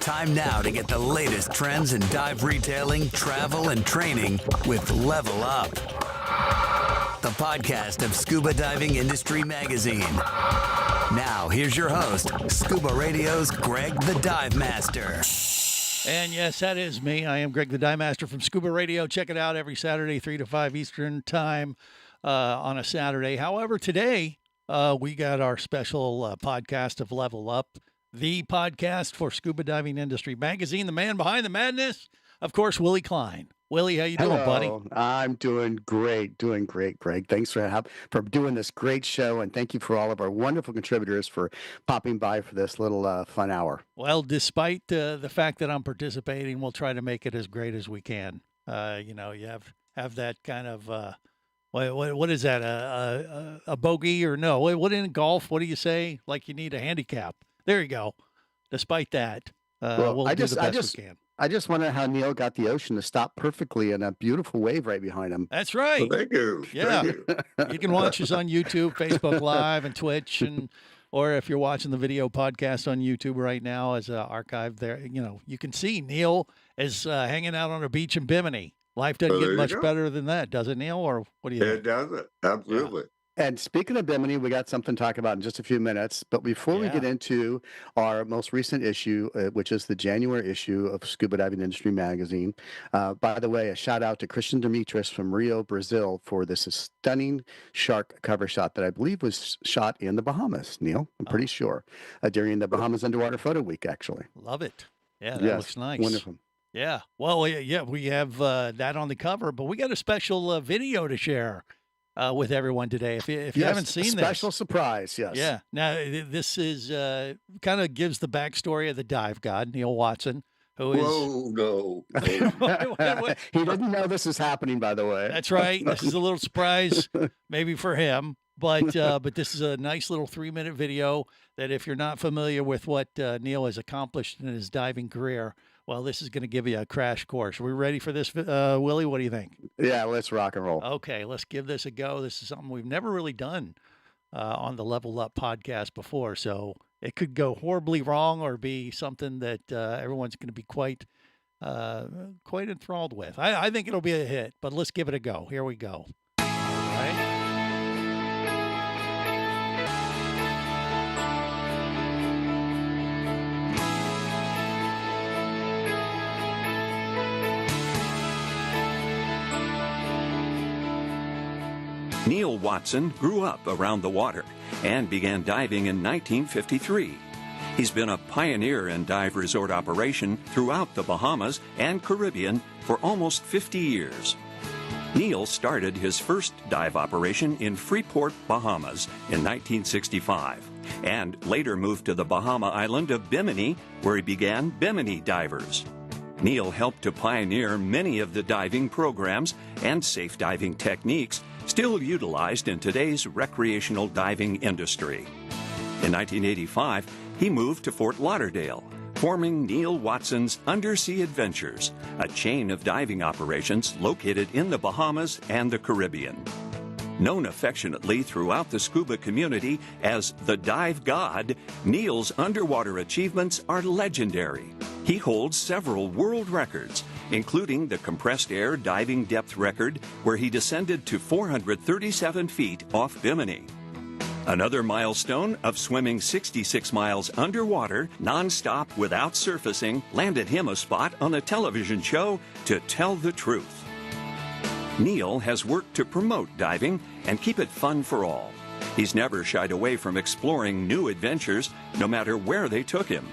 Time now to get the latest trends in dive retailing, travel, and training with Level Up, the podcast of Scuba Diving Industry Magazine. Now, here's your host, Scuba Radio's Greg the Dive Master. And yes, that is me. I am Greg the Dive Master from Scuba Radio. Check it out every Saturday, 3 to 5 Eastern Time on a Saturday. However, today we got our special podcast of Level Up, the podcast for Scuba Diving Industry Magazine. The man behind the madness, of course, Willie Cline. Willie, how you doing, buddy? I'm doing great, Greg. Thanks for doing this great show, and thank you for all of our wonderful contributors for popping by for this little fun hour. Well, despite the fact that I'm participating, we'll try to make it as great as we can. You have that kind of what is that? A bogey or no? What in golf? What do you say? Like you need a handicap. There you go. Despite that, we'll do the best we can. I just wonder how Neal got the ocean to stop perfectly and a beautiful wave right behind him. That's right. Well, thank you. Yeah. Thank you. You can watch us on YouTube, Facebook Live, and Twitch, or if you're watching the video podcast on YouTube right now as archived there, you can see Neal is hanging out on a beach in Bimini. Life doesn't get much better than that, does it, Neal? Or what do you think? It does it. Absolutely. Yeah. And speaking of Bimini, we got something to talk about in just a few minutes. But before we get into our most recent issue, which is the January issue of Scuba Diving Industry Magazine, by the way, a shout out to Christian Demetris from Rio, Brazil, for this stunning shark cover shot that I believe was shot in the Bahamas, Neal. I'm pretty sure, during the Bahamas Underwater Photo Week, actually. Love it. Yeah, that looks nice. Wonderful. Yeah. Well, yeah, we have that on the cover, but we got a special video to share with everyone today. If you haven't seen this. Special surprise, yes. Yeah. Now, this is kind of gives the backstory of the dive god, Neal Watson, who is... Whoa, no. He didn't know this is happening, by the way. That's right. This is a little surprise, maybe for him. But this is a nice little 3-minute video that if you're not familiar with what Neal has accomplished in his diving career, well, this is going to give you a crash course. Are we ready for this, Willie? What do you think? Yeah, let's rock and roll. Okay, let's give this a go. This is something we've never really done on the Level Up podcast before, so it could go horribly wrong or be something that everyone's going to be quite enthralled with. I think it'll be a hit, but let's give it a go. Here we go. All right. Neal Watson grew up around the water and began diving in 1953. He's been a pioneer in dive resort operation throughout the Bahamas and Caribbean for almost 50 years. Neal started his first dive operation in Freeport, Bahamas in 1965 and later moved to the Bahama island of Bimini, where he began Bimini Divers. Neal helped to pioneer many of the diving programs and safe diving techniques still utilized in today's recreational diving industry. In 1985, he moved to Fort Lauderdale, forming Neal Watson's Undersea Adventures, a chain of diving operations located in the Bahamas and the Caribbean. Known affectionately throughout the scuba community as the Dive God, Neal's underwater achievements are legendary. He holds several world records, including the compressed air diving depth record, where he descended to 437 feet off Bimini. Another milestone of swimming 66 miles underwater, nonstop without surfacing, landed him a spot on the television show To Tell the Truth. Neal has worked to promote diving and keep it fun for all. He's never shied away from exploring new adventures, no matter where they took him.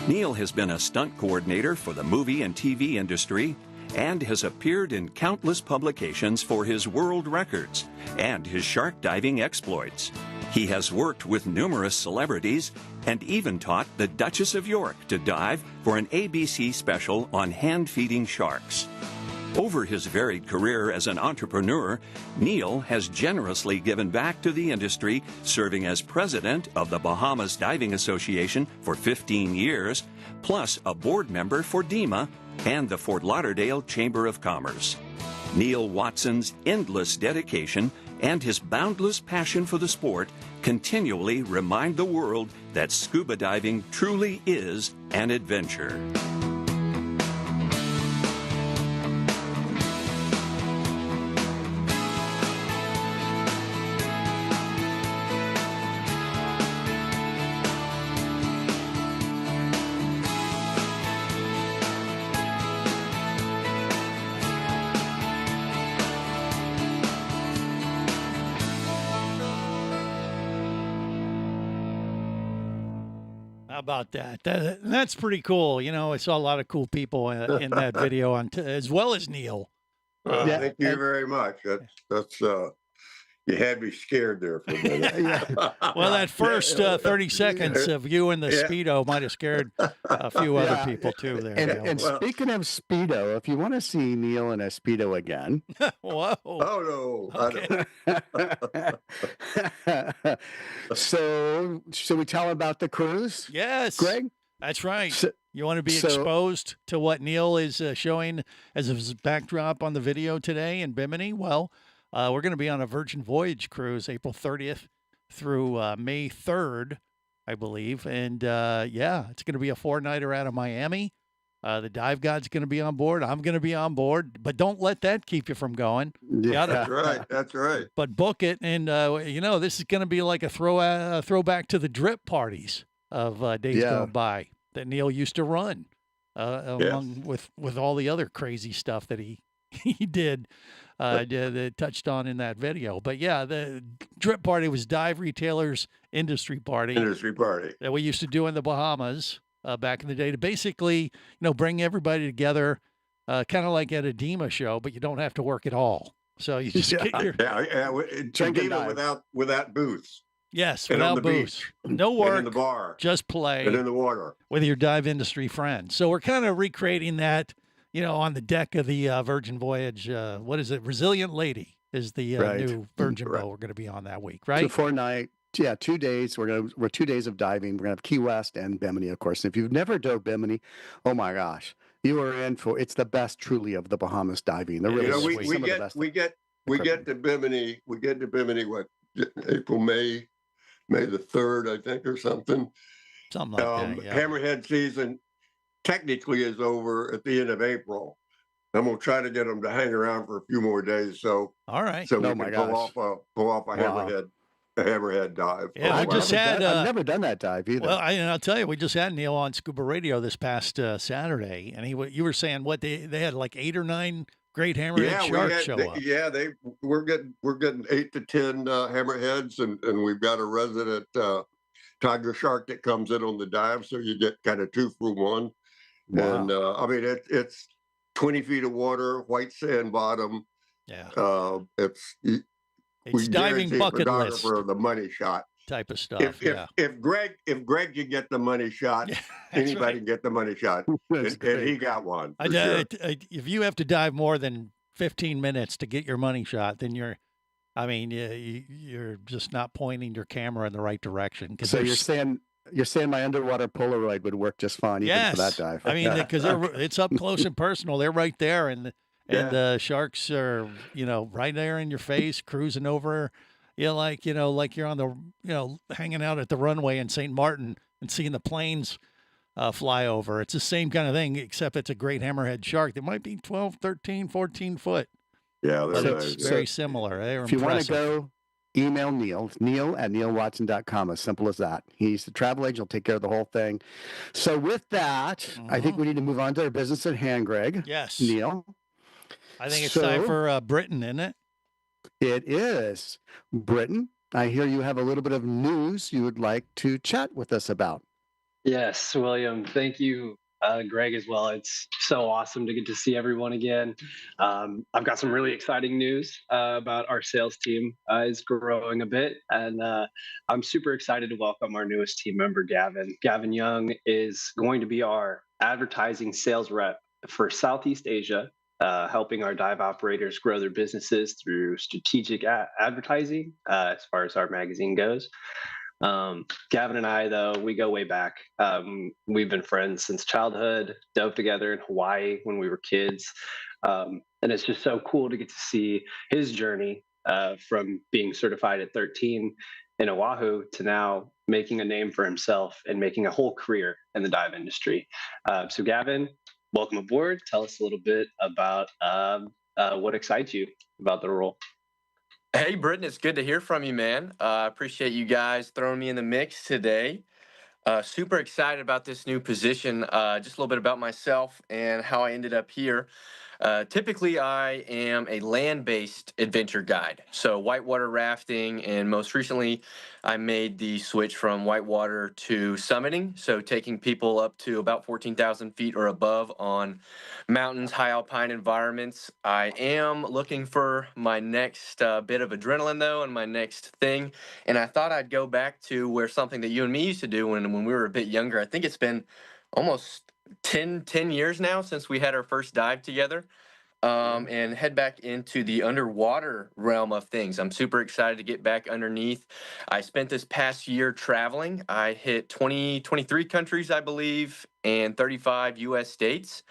Neal has been a stunt coordinator for the movie and TV industry and has appeared in countless publications for his world records and his shark diving exploits. He has worked with numerous celebrities and even taught the Duchess of York to dive for an ABC special on hand-feeding sharks. Over his varied career as an entrepreneur, Neal has generously given back to the industry, serving as president of the Bahamas Diving Association for 15 years, plus a board member for DEMA and the Fort Lauderdale Chamber of Commerce. Neal Watson's endless dedication and his boundless passion for the sport continually remind the world that scuba diving truly is an adventure. How about that? That's pretty cool. You know, I saw a lot of cool people in that video, as well as Neal. Yeah, Thank you very much. That's you had me scared there for a minute. Well, that first 30 seconds of you in the Speedo might have scared a few other people too there. And speaking of Speedo, if you want to see Neal in a Speedo again. Whoa. Oh, no. Okay. So, should we tell about the cruise? Yes. Greg? That's right. So, you want to be exposed to what Neal is showing as his backdrop on the video today in Bimini? Well, we're going to be on a Virgin Voyage cruise April 30th through May 3rd, I believe. And it's going to be a 4-nighter out of Miami. The dive guide's going to be on board. I'm going to be on board, but don't let that keep you from going. Yeah. That's right. That's right. But book it. And, this is going to be like a throwback to the drip parties of days gone by that Neal used to run along with all the other crazy stuff that he did. That touched on in that video. But yeah, the drip party was Dive Retailers Industry Party. That we used to do in the Bahamas back in the day to basically, bring everybody together, kind of like at a DEMA show, but you don't have to work at all. So you just get your DEMA without booths. Yes, and without booths, no work, and in the bar, just play, and in the water with your dive industry friends. So we're kind of recreating that. On the deck of the Virgin Voyage, what is it? Resilient Lady is the new Virgin boat we're going to be on that week, right? So 4-night, 2 days. We're 2 days of diving. We're gonna have Key West and Bimini, of course. And if you've never dove Bimini, oh my gosh, you are in for it's the best, truly, of the Bahamas diving. They're really we get to Bimini. We get to Bimini. What April, May the 3rd, I think, or something. Something like that. Yeah. Hammerhead season technically is over at the end of April. I'm gonna try to get them to hang around for a few more days, so all right, so we can pull off a hammerhead dive. Yeah, I've never done that dive either. Well, I'll tell you, we just had Neal on Scuba Radio this past Saturday, and you were saying what they had like 8 or 9 great hammerhead sharks show up. Yeah, we're getting 8 to 10 hammerheads, and we've got a resident tiger shark that comes in on the dive, so you get kind of 2 for 1. Wow. And it's 20 feet of water, white sand bottom. Yeah. It's diving bucket list for the money shot type of stuff. If Greg can get the money shot, anybody can get the money shot, and he got one. If you have to dive more than 15 minutes to get your money shot, then you're just not pointing your camera in the right direction. So you're saying my underwater Polaroid would work just fine even for that dive. I mean, because it's up close and personal. They're right there, and the sharks are, right there in your face, cruising over. Like you're on the, hanging out at the runway in St. Martin and seeing the planes fly over. It's the same kind of thing, except it's a great hammerhead shark that might be 12, 13, 14 foot. Yeah, it's very similar. They're if you want to go, email Neal, Neal@nealwatson.com. As simple as that. He's the travel agent. He'll take care of the whole thing. So with that, I think we need to move on to our business at hand, Greg. Yes. Neal. I think it's time for Britain, isn't it? It is. Britain, I hear you have a little bit of news you would like to chat with us about. Yes, William. Thank you, Greg, as well. It's so awesome to get to see everyone again. I've got some really exciting news about our sales team is growing a bit, and I'm super excited to welcome our newest team member, Gavin. Gavin Young is going to be our advertising sales rep for Southeast Asia, helping our dive operators grow their businesses through strategic advertising as far as our magazine goes. Gavin and I, though, we go way back. We've been friends since childhood, dove together in Hawaii when we were kids. And it's just so cool to get to see his journey from being certified at 13 in Oahu to now making a name for himself and making a whole career in the dive industry. So Gavin, welcome aboard. Tell us a little bit about what excites you about the role. Hey, Britton, it's good to hear from you, man. I appreciate you guys throwing me in the mix today. Super excited about this new position. Just a little bit about myself and how I ended up here. Typically, I am a land-based adventure guide, so whitewater rafting, and most recently, I made the switch from whitewater to summiting, so taking people up to about 14,000 feet or above on mountains, high alpine environments. I am looking for my next bit of adrenaline, though, and my next thing, and I thought I'd go back to where something that you and me used to do when we were a bit younger. I think it's been almost 10 years now since we had our first dive together, and head back into the underwater realm of things. I'm super excited to get back underneath. I spent this past year traveling. I hit 23 countries, I believe, and 35 U.S. states.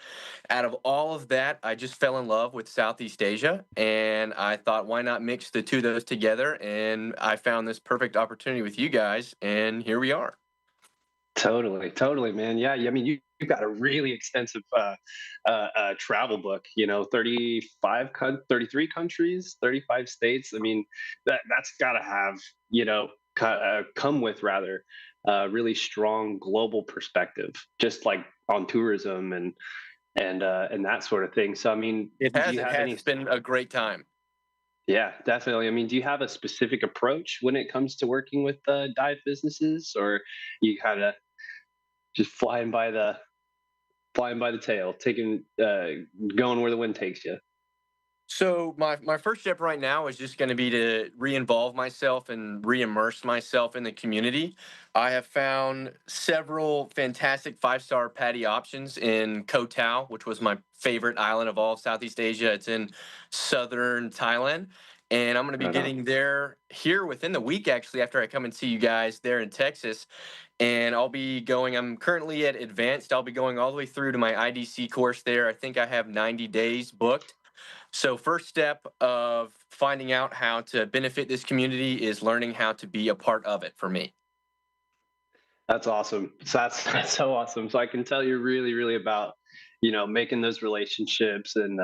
Out of all of that, I just fell in love with Southeast Asia, and I thought, why not mix the two of those together? And I found this perfect opportunity with you guys, and here we are. Totally, man. Yeah. I mean, you've got a really extensive travel book. 33 countries, 35 states. I mean, that's got to have come with rather really strong global perspective, just like on tourism and that sort of thing. So, I mean, It's been a great time. Yeah, definitely. I mean, do you have a specific approach when it comes to working with dive businesses, or you kind of just flying by the tail, going where the wind takes you? So my first step right now is just going to be to re-involve myself and re-immerse myself in the community. I have found several fantastic 5-star PADI options in Ko Tao, which was my favorite island of all of Southeast Asia. It's in southern Thailand. And I'm going to be getting there here within the week, actually, after I come and see you guys there in Texas. And I'm currently at advanced. I'll be going all the way through to my IDC course there. I think I have 90 days booked. So first step of finding out how to benefit this community is learning how to be a part of it for me. That's awesome. So that's so awesome. So I can tell you're really, really about, making those relationships and,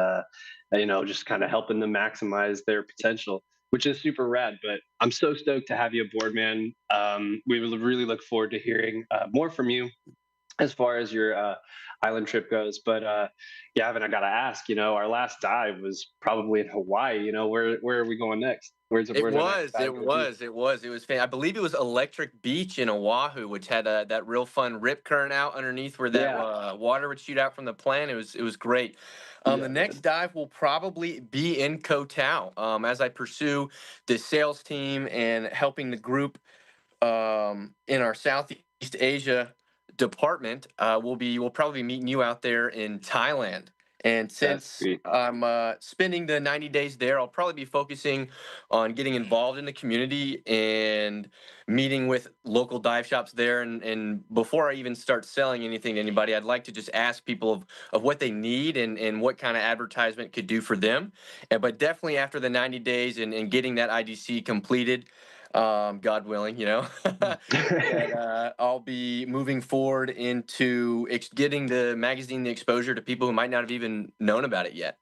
just kind of helping them maximize their potential, which is super rad. But I'm so stoked to have you aboard, man. We really look forward to hearing more from you as far as your island trip goes. But Gavin, I got to ask, our last dive was probably in Hawaii. Where are we going next? It was I believe it was Electric Beach in Oahu, which had that real fun rip current out underneath where that water would shoot out from the plant. It was great. The next dive will probably be in Ko Tao, as I pursue the sales team and helping the group in our Southeast Asia department. We'll probably be meeting you out there in Thailand. And since I'm spending the 90 days there, I'll probably be focusing on getting involved in the community and meeting with local dive shops there. And before I even start selling anything to anybody, I'd like to just ask people of what they need and what kind of advertisement could do for them. But definitely after the 90 days and getting that IDC completed, God willing, that I'll be moving forward into getting the magazine the exposure to people who might not have even known about it yet.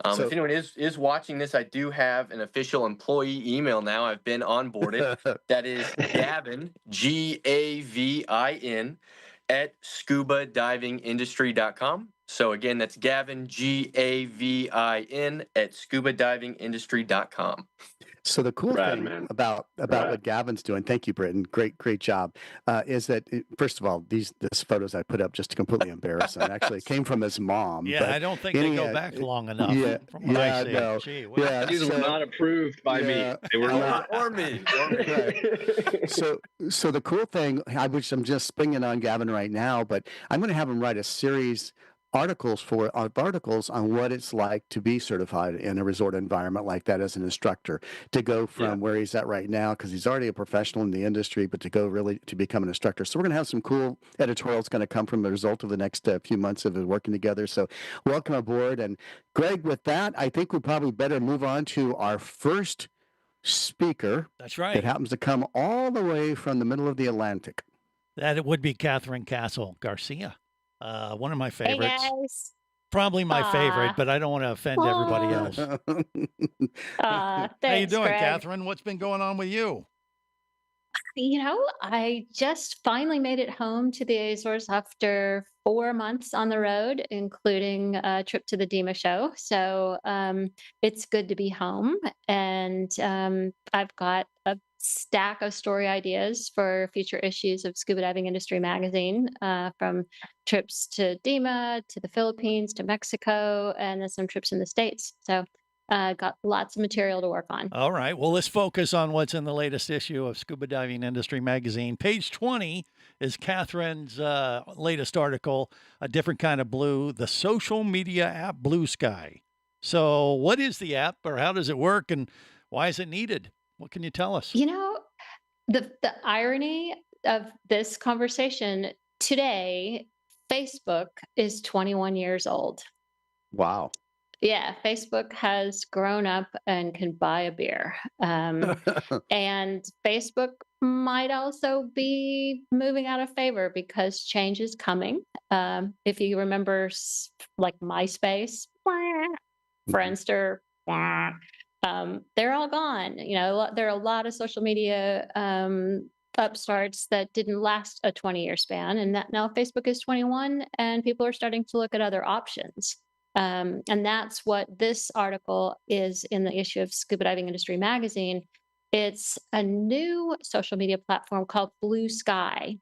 If anyone is watching this, I do have an official employee email now. I've been onboarded. That is Gavin, Gavin, at scubadivingindustry.com. So again, that's Gavin, Gavin, at scubadivingindustry.com. So the cool thing about what Gavin's doing, thank you, Britton, great job, is that first of all, these photos I put up just to completely embarrass him. Actually, it came from his mom. Yeah, I don't think they go back long enough. From what I see. No. These were not approved by me. They were not, or me. Right. So the cool thing, which I'm just springing on Gavin right now, but I'm going to have him write a series articles on what it's like to be certified in a resort environment like that as an instructor, to go from where he's at right now, because he's already a professional in the industry, but to go really to become an instructor. So we're going to have some cool editorials going to come from the result of the next few months of working together. So welcome aboard. And Greg, with that, I think we probably better move on to our first speaker. That's right. That happens to come all the way from the middle of the Atlantic. That it would be Cathryn Castle Garcia, one of my Hey favorites. guys. Probably my favorite, but I don't want to offend everybody else. How you Thanks, doing, Greg. Cathryn? What's been going on with you? I just finally made it home to the Azores after 4 months on the road, including a trip to the DEMA show. So it's good to be home. And I've got a stack of story ideas for future issues of Scuba Diving Industry Magazine, from trips to DEMA, to the Philippines, to Mexico, and then some trips in the States. So got lots of material to work on. All right. Well, let's focus on what's in the latest issue of Scuba Diving Industry Magazine. Page 20 is Cathryn's latest article, A Different Kind of Blue, the social media app BlueSky. So what is the app, or how does it work, and why is it needed? What can you tell us? The irony of this conversation today, Facebook is 21 years old. Wow. Yeah, Facebook has grown up and can buy a beer. And Facebook might also be moving out of favor because change is coming. If you remember, like MySpace, Friendster, they're all gone. There are a lot of social media upstarts that didn't last a 20-year span, and that now Facebook is 21, and people are starting to look at other options. And that's what this article is in the issue of Scuba Diving Industry Magazine. It's a new social media platform called BlueSky,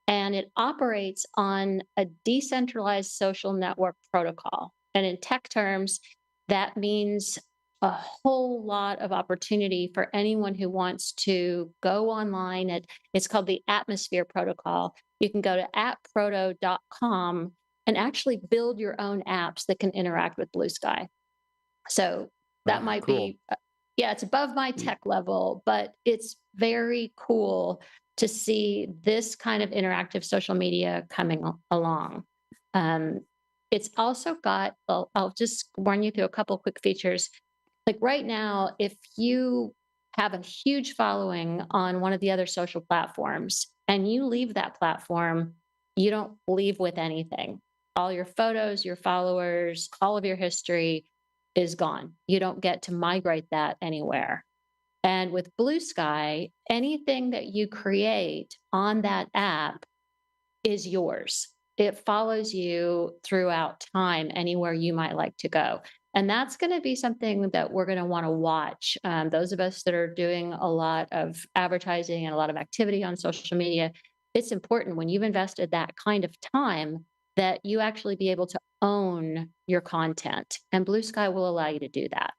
and it operates on a decentralized social network protocol. And in tech terms, that means a whole lot of opportunity for anyone who wants to go online. It's called the Atmosphere Protocol. You can go to appproto.com and actually build your own apps that can interact with BlueSky. So that might be, it's above my tech level, but it's very cool to see this kind of interactive social media coming along. It's also got, I'll just run you through a couple quick features. Like right now, if you have a huge following on one of the other social platforms and you leave that platform, you don't leave with anything. All your photos, your followers, all of your history is gone. You don't get to migrate that anywhere. And with BlueSky, anything that you create on that app is yours. It follows you throughout time, anywhere you might like to go. And that's going to be something that we're going to want to watch. Those of us that are doing a lot of advertising and a lot of activity on social media, it's important when you've invested that kind of time that you actually be able to own your content. And BlueSky will allow you to do that.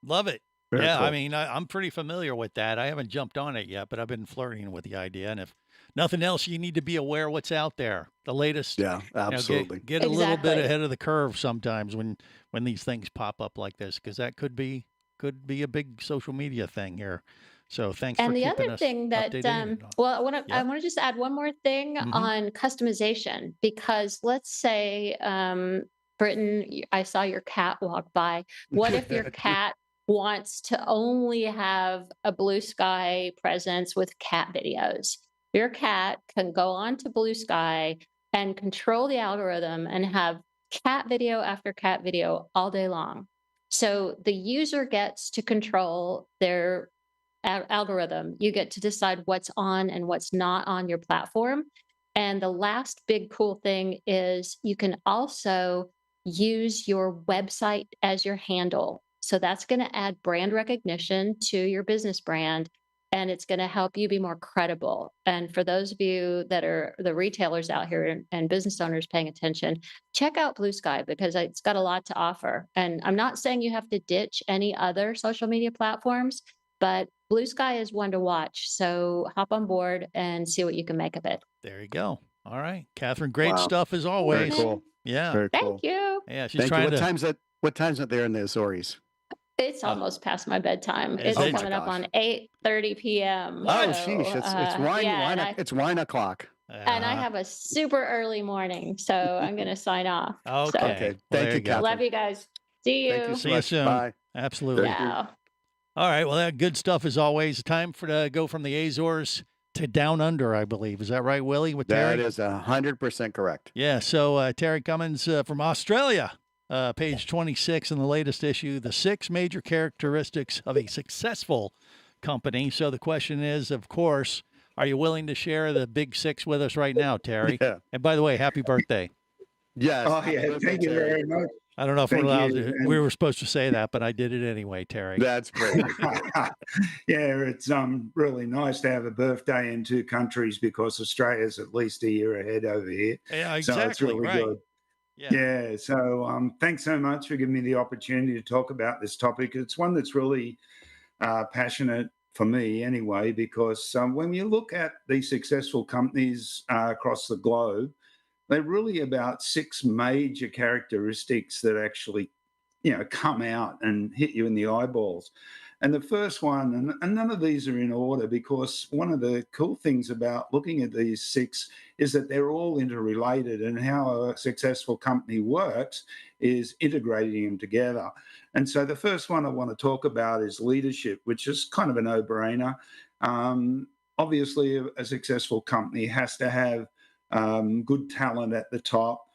Love it. Very yeah, cool. I mean, I'm pretty familiar with that. I haven't jumped on it yet, but I've been flirting with the idea. And if nothing else, you need to be aware what's out there. The latest. Yeah, absolutely. Get a little bit Exactly. ahead of the curve sometimes when these things pop up like this, because that could be a big social media thing here. So thanks for And the keeping other us thing that, updated. I want to just add one more thing Mhm. on customization, because let's say, Britton, I saw your cat walk by. What if your cat wants to only have a BlueSky presence with cat videos? Your cat can go on to BlueSky and control the algorithm and have cat video after cat video all day long. So the user gets to control their algorithm. You get to decide what's on and what's not on your platform. And the last big cool thing is you can also use your website as your handle. So that's going to add brand recognition to your business brand, and it's going to help you be more credible. And for those of you that are the retailers out here and business owners paying attention, check out BlueSky because it's got a lot to offer. And I'm not saying you have to ditch any other social media platforms, but BlueSky is one to watch. So hop on board and see what you can make of it. There you go. All right, Cathryn, great Wow. stuff as Very always. cool. Yeah, Very cool. Thank you. yeah. She's Thank you. trying to. What time's it there in the Azores? It's almost past my bedtime. Is It's it? coming up gosh. on 8:30 p.m. Oh, So, sheesh. It's wine. yeah, It's wine o'clock. and I have a super early morning, so I'm going to sign off. Okay. So, Okay. Well, Thank there you, go. Cathryn. love you guys. See you. Thank you so See you much. soon. Bye. Absolutely. Yeah. All right. Well, that good stuff as always. Time for to go from the Azores to down under, I believe. Is that right, Willie? With Terry? That is 100% correct. Yeah. So Terry Cummins from Australia, page 26 in the latest issue, the 6 major characteristics of a successful company. So the question is, of course, are you willing to share the big 6 with us right now, Terry? Yeah. And by the way, happy birthday. Yes. Oh, yeah. Thank you very much. I don't know if we're Thank allowed you. to, we were supposed to say that, but I did it anyway, Terry. That's great. Yeah, it's really nice to have a birthday in 2 countries because Australia's at least a year ahead over here. Yeah, So it's exactly. really Right. good. Yeah. Yeah. So thanks so much for giving me the opportunity to talk about this topic. It's one that's really passionate for me anyway, because when you look at these successful companies across the globe, they're really about 6 major characteristics that actually, come out and hit you in the eyeballs. And the first one, and none of these are in order, because one of the cool things about looking at these 6 is that they're all interrelated, and how a successful company works is integrating them together. And so the first one I want to talk about is leadership, which is kind of a no-brainer. Obviously, a successful company has to have good talent at the top,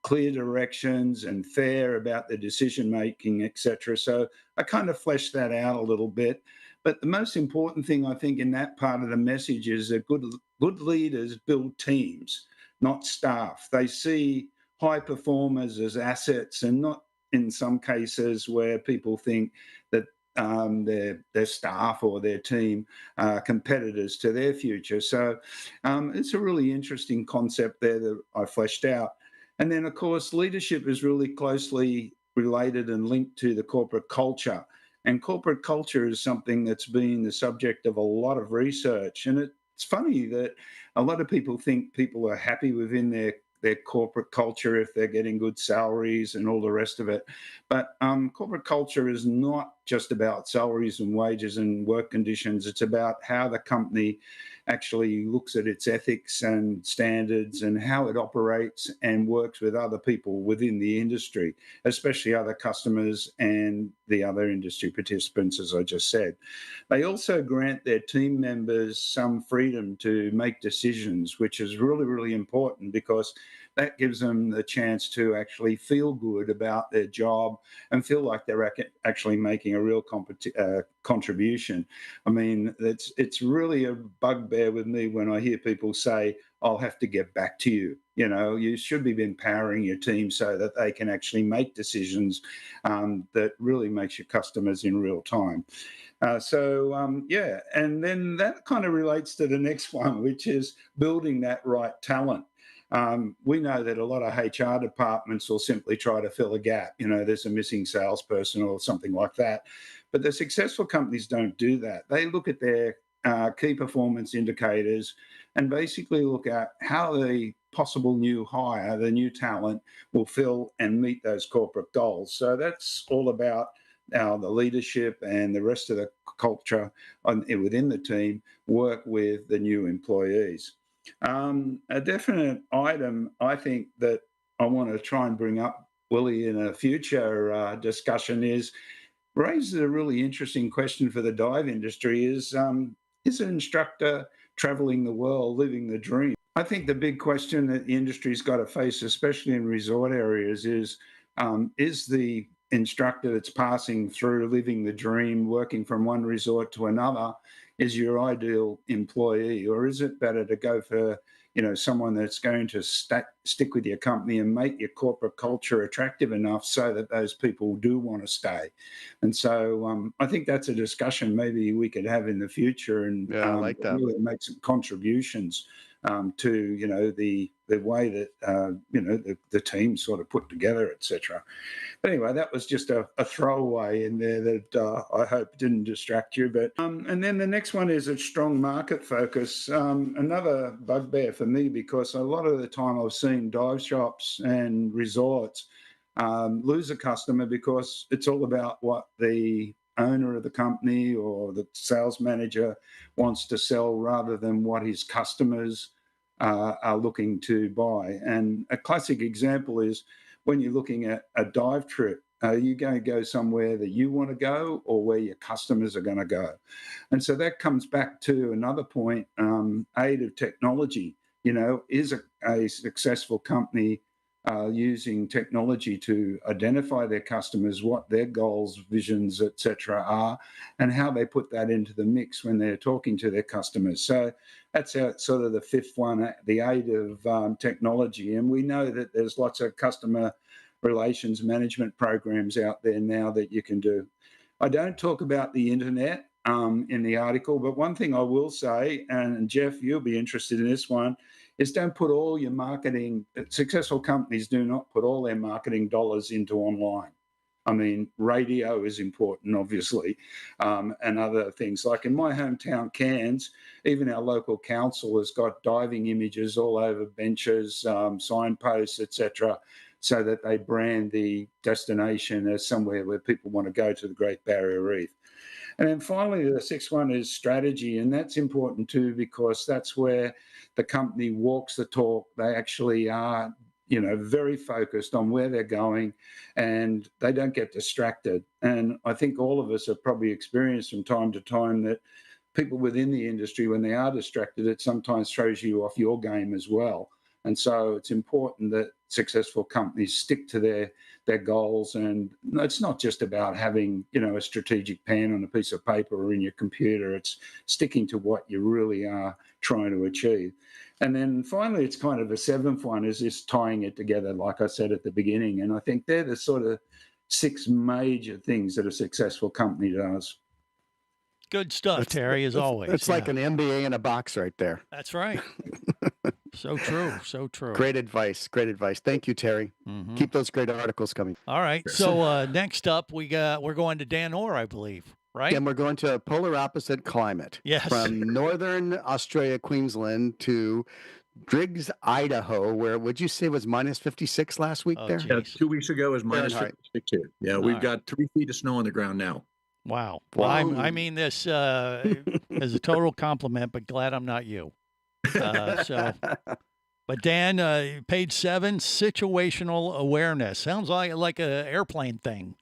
clear directions, and fair about the decision making, etc. So I kind of fleshed that out a little bit. But the most important thing I think in that part of the message is that good leaders build teams, not staff. They see high performers as assets, and not in some cases where people think that their staff or their team competitors to their future. So it's a really interesting concept there that I fleshed out. And then, of course, leadership is really closely related and linked to the corporate culture. And corporate culture is something that's been the subject of a lot of research. And it's funny that a lot of people think people are happy within their corporate culture if they're getting good salaries and all the rest of it. But corporate culture is not just about salaries and wages and work conditions. It's about how the company actually looks at its ethics and standards and how it operates and works with other people within the industry, especially other customers and the other industry participants, as I just said. They also grant their team members some freedom to make decisions, which is really, really important, because that gives them the chance to actually feel good about their job and feel like they're actually making a real contribution. I mean, it's really a bugbear with me when I hear people say, I'll have to get back to you. You should be empowering your team so that they can actually make decisions that really makes your customers in real time. Yeah, and then that kind of relates to the next one, which is building that right talent. We know that a lot of HR departments will simply try to fill a gap. There's a missing salesperson or something like that. But the successful companies don't do that. They look at their key performance indicators and basically look at how the possible new hire, the new talent, will fill and meet those corporate goals. So that's all about the leadership and the rest of the culture within the team work with the new employees. A definite item, I think, that I want to try and bring up, Willie, in a future discussion raises a really interesting question for the dive industry is an instructor traveling the world, living the dream? I think the big question that the industry's got to face, especially in resort areas, is the instructor that's passing through, living the dream, working from one resort to another, is your ideal employee? Or is it better to go for someone that's going to stick with your company and make your corporate culture attractive enough so that those people do want to stay? And so I think that's a discussion maybe we could have in the future, and I like that. Really make some contributions to the way that the team sort of put together, etc. But anyway, that was just a throwaway in there that I hope didn't distract you. But and then the next one is a strong market focus. Another bugbear for me, because a lot of the time I've seen dive shops and resorts lose a customer because it's all about what the owner of the company or the sales manager wants to sell, rather than what his customers are looking to buy. And a classic example is when you're looking at a dive trip. Are you going to go somewhere that you want to go or where your customers are going to go? And so that comes back to another point, aid of technology. Is a successful company using technology to identify their customers, what their goals, visions, etc. are, and how they put that into the mix when they're talking to their customers. So that's sort of the fifth one, the aid of technology. And we know that there's lots of customer relations management programs out there now that you can do. I don't talk about the internet in the article, but one thing I will say, and Jeff, you'll be interested in this one, is don't put all your marketing, successful companies do not put all their marketing dollars into online. I mean, radio is important, obviously, and other things. Like in my hometown, Cairns, even our local council has got diving images all over benches, signposts, etc., so that they brand the destination as somewhere where people want to go to the Great Barrier Reef. And then finally, the sixth one is strategy. And that's important too, because that's where the company walks the talk. They actually are, very focused on where they're going and they don't get distracted. And I think all of us have probably experienced from time to time that people within the industry, when they are distracted, it sometimes throws you off your game as well. And so it's important that successful companies stick to their goals. And it's not just about having, a strategic plan on a piece of paper or in your computer. It's sticking to what you really are trying to achieve. And then finally, it's kind of a seventh one is just tying it together, like I said at the beginning. And I think they're the sort of six major things that a successful company does. Good stuff, Terry, as always. It's like an MBA in a box right there. That's right. So true. So true. Great advice. Great advice. Thank you, Terry. Mm-hmm. Keep those great articles coming. All right. So next up, we're going to Dan Orr, I believe, right? And we're going to a polar opposite climate. Yes. From northern Australia, Queensland to Brylske, Idaho, where would you say was minus 56 last week there? Yeah, 2 weeks ago was minus 56 here. Yeah, we've got 3 feet of snow on the ground now. Wow. Well, I mean this as a total compliment, but glad I'm not you. But Dan, page 7, situational awareness. Sounds like an airplane thing.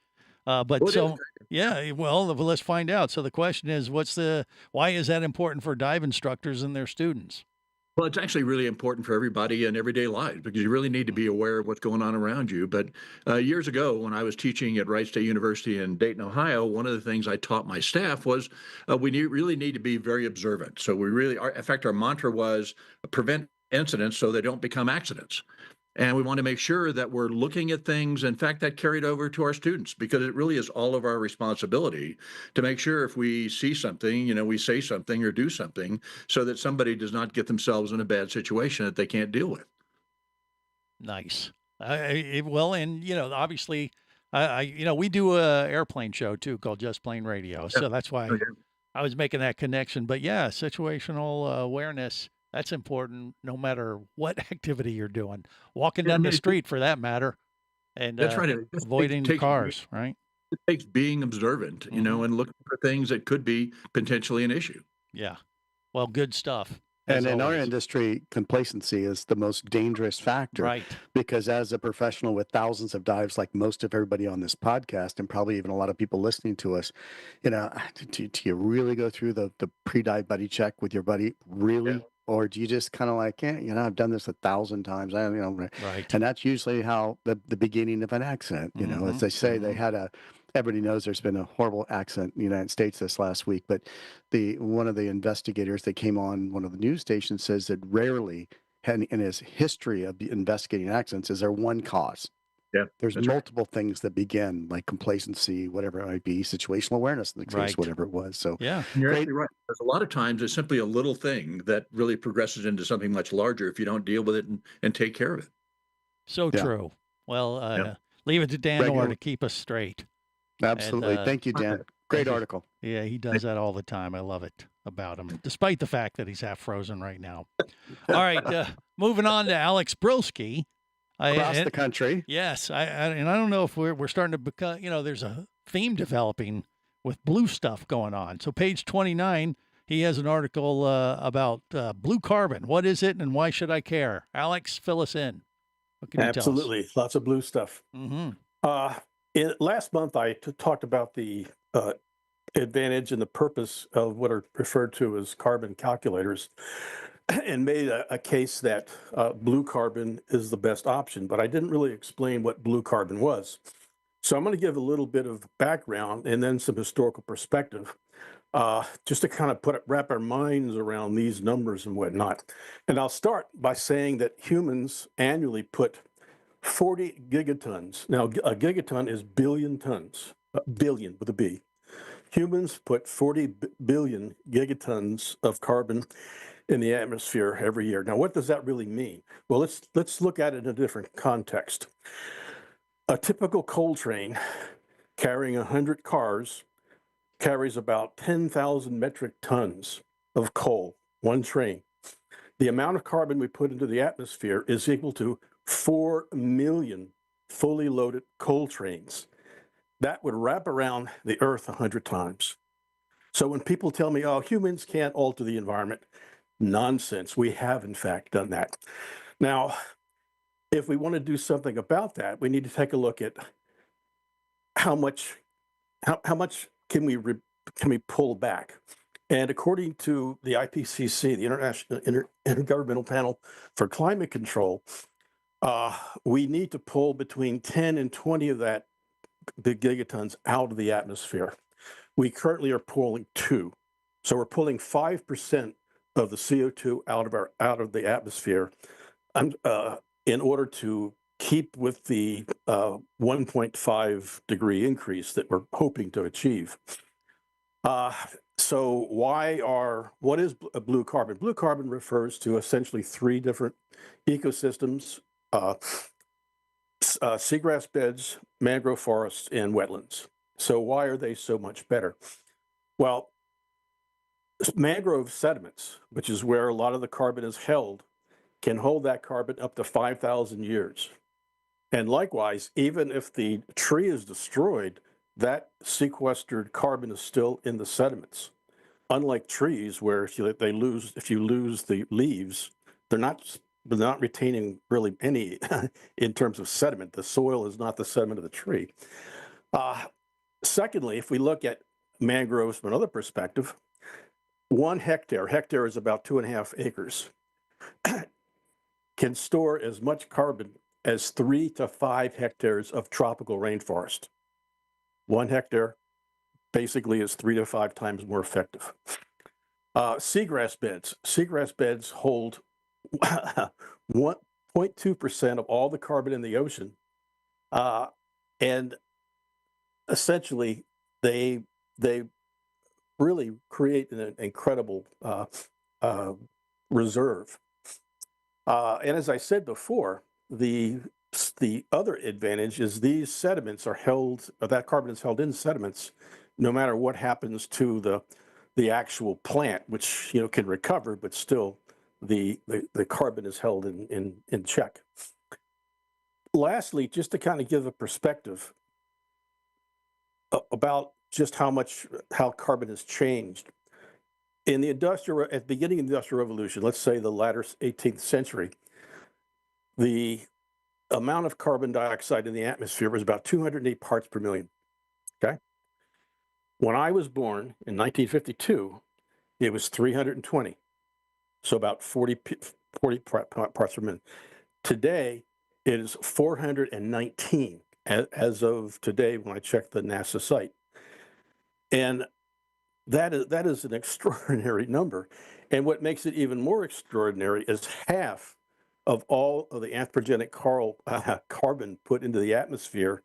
Yeah, well, let's find out. So the question is, why is that important for dive instructors and their students? Well, it's actually really important for everybody in everyday life because you really need to be aware of what's going on around you. But years ago, when I was teaching at Wright State University in Dayton, Ohio, one of the things I taught my staff was we really need to be very observant. So in fact, our mantra was prevent incidents so they don't become accidents. And we want to make sure that we're looking at things. In fact, that carried over to our students because it really is all of our responsibility to make sure if we see something, we say something or do something so that somebody does not get themselves in a bad situation that they can't deal with. Nice. Obviously, we do a airplane show too called Just Plain Radio. So that's why I was making that connection. But yeah, situational awareness. That's important no matter what activity you're doing. Walking down the street for that matter. And that's right. Avoiding cars, right? It takes being observant, and looking for things that could be potentially an issue. Yeah. Well, good stuff. And in our industry, complacency is the most dangerous factor. Right. Because as a professional with thousands of dives, like most of everybody on this podcast, and probably even a lot of people listening to us, do you really go through the pre-dive buddy check with your buddy? Really? Yeah. Or do you just kind of like, I've done this 1,000 times, right? And that's usually how the beginning of an accident, as they say, they had everybody knows there's been a horrible accident in the United States this last week, but one of the investigators that came on one of the news stations says that rarely in his history of investigating accidents is there one cause. Yeah, there's multiple things that begin, like complacency, whatever it might be, situational awareness in the case, whatever it was. So yeah, you're actually right. There's a lot of times it's simply a little thing that really progresses into something much larger if you don't deal with it and take care of it. So true. Well, leave it to Dan Orr to keep us straight. Absolutely. Thank you, Dan. Great article. Yeah, he does that all the time. I love it about him, despite the fact that he's half frozen right now. All right, moving on to Alex Brylske. Across the country. Yes. I don't know if we're starting to become, there's a theme developing with blue stuff going on. So page 29, he has an article about blue carbon. What is it and why should I care? Alex, fill us in. What can you tell us? Absolutely. Lots of blue stuff. Mm-hmm. Last month, I talked about the advantage and the purpose of what are referred to as carbon calculators and made a case that blue carbon is the best option, but I didn't really explain what blue carbon was. So I'm going to give a little bit of background and then some historical perspective, just to kind of wrap our minds around these numbers and whatnot. And I'll start by saying that humans annually put 40 gigatons. Now, a gigaton is billion tons, billion with a B. Humans put 40 billion gigatons of carbon in the atmosphere every year. Now, what does that really mean? Well, let's look at it in a different context. A typical coal train carrying 100 cars carries about 10,000 metric tons of coal, one train. The amount of carbon we put into the atmosphere is equal to 4 million fully loaded coal trains. That would wrap around the Earth 100 times. So when people tell me, oh, humans can't alter the environment, nonsense. We have, in fact, done that. Now, if we want to do something about that, we need to take a look at how much can we pull back. And according to the IPCC, the International Intergovernmental Panel for Climate Control, we need to pull between 10 and 20 of that big gigatons out of the atmosphere. We currently are pulling 2. So we're pulling 5% of the CO2 out of the atmosphere in order to keep with the 1.5 degree increase that we're hoping to achieve. So what is blue carbon? Blue carbon refers to essentially 3 different ecosystems: seagrass beds, mangrove forests, and wetlands. So why are they so much better? Well, mangrove sediments, which is where a lot of the carbon is held, can hold that carbon up to 5,000 years. And likewise, even if the tree is destroyed, that sequestered carbon is still in the sediments. Unlike trees, where if you lose the leaves, they're not retaining really any in terms of sediment. The soil is not the sediment of the tree. Secondly, if we look at mangroves from another perspective, 1 hectare is about 2.5 acres, can store as much carbon as 3 to 5 hectares of tropical rainforest. 1 hectare basically is 3 to 5 times more effective. Seagrass beds hold 1.2% of all the carbon in the ocean, and essentially they really create an incredible reserve. And as I said before, the other advantage is these sediments are held, that carbon is held in sediments, no matter what happens to the actual plant, which can recover, but still the carbon is held in check. Lastly, just to kind of give a perspective about just how carbon has changed. At the beginning of the Industrial Revolution, let's say the latter 18th century, the amount of carbon dioxide in the atmosphere was about 208 parts per million. Okay. When I was born in 1952, it was 320. So about 40 parts per million. Today, it is 419 as of today when I checked the NASA site. And that is an extraordinary number. And what makes it even more extraordinary is half of all of the anthropogenic carbon put into the atmosphere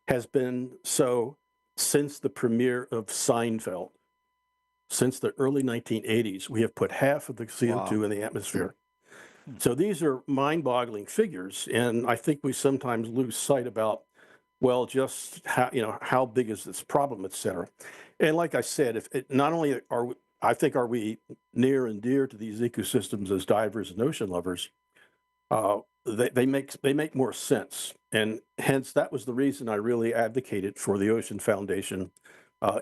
has been so since the premiere of Seinfeld. Since the early 1980s, we have put half of the CO2 in the atmosphere. So these are mind-boggling figures, and I think we sometimes lose sight about, well, just how big is this problem, et cetera. And like I said, not only are we near and dear to these ecosystems as divers and ocean lovers, they make more sense, and hence that was the reason I really advocated for the Ocean Foundation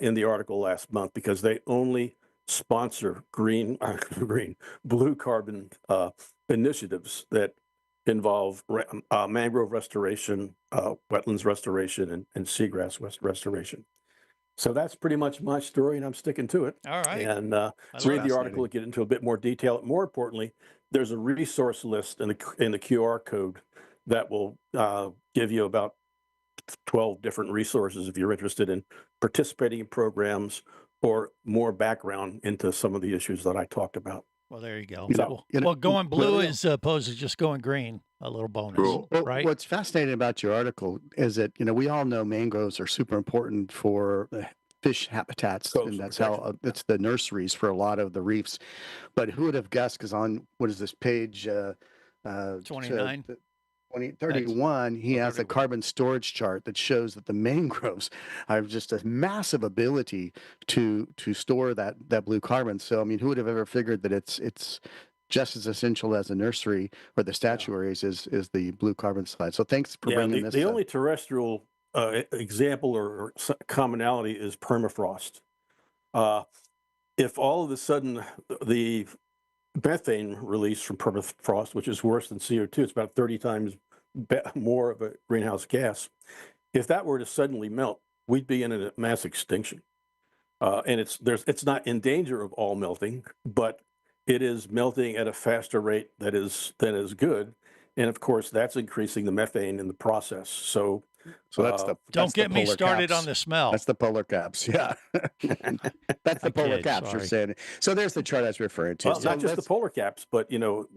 in the article last month, because they only sponsor blue carbon initiatives that involve mangrove restoration, wetlands restoration, and seagrass restoration. So that's pretty much my story, and I'm sticking to it. All right. And it. read the article and get into a bit more detail. More importantly, there's a resource list in the QR code that will give you about 12 different resources if you're interested in participating in programs or more background into some of the issues that I talked about. Well, there you go. So, well, going blue as opposed to just going green, a little bonus, Cool. Well, right? what's fascinating about your article is that, we all know mangroves are super important for fish habitats, Coastal and that's protection. how it's the nurseries for a lot of the reefs. But who would have guessed, because on, what is this page? 29. 31, he has a 31. carbon storage chart that shows that the mangroves have just a massive ability to store that blue carbon. So, I mean, who would have ever figured that it's just as essential as a nursery or the statuaries is the blue carbon slide. So thanks for bringing this the up. only terrestrial example or commonality is permafrost. If all of a sudden the methane release from permafrost, which is worse than CO2, it's about 30 times more of a greenhouse gas. If that were to suddenly melt, we'd be in a mass extinction. And it's not in danger of all melting, but it is melting at a faster rate that is good. And of course, that's increasing the methane in the process. So that's don't get me polar started caps. on the smell. That's the polar caps. Yeah. That's the polar caps sorry. you're saying. So there's the chart I was referring to. Well, So not just the polar caps, but you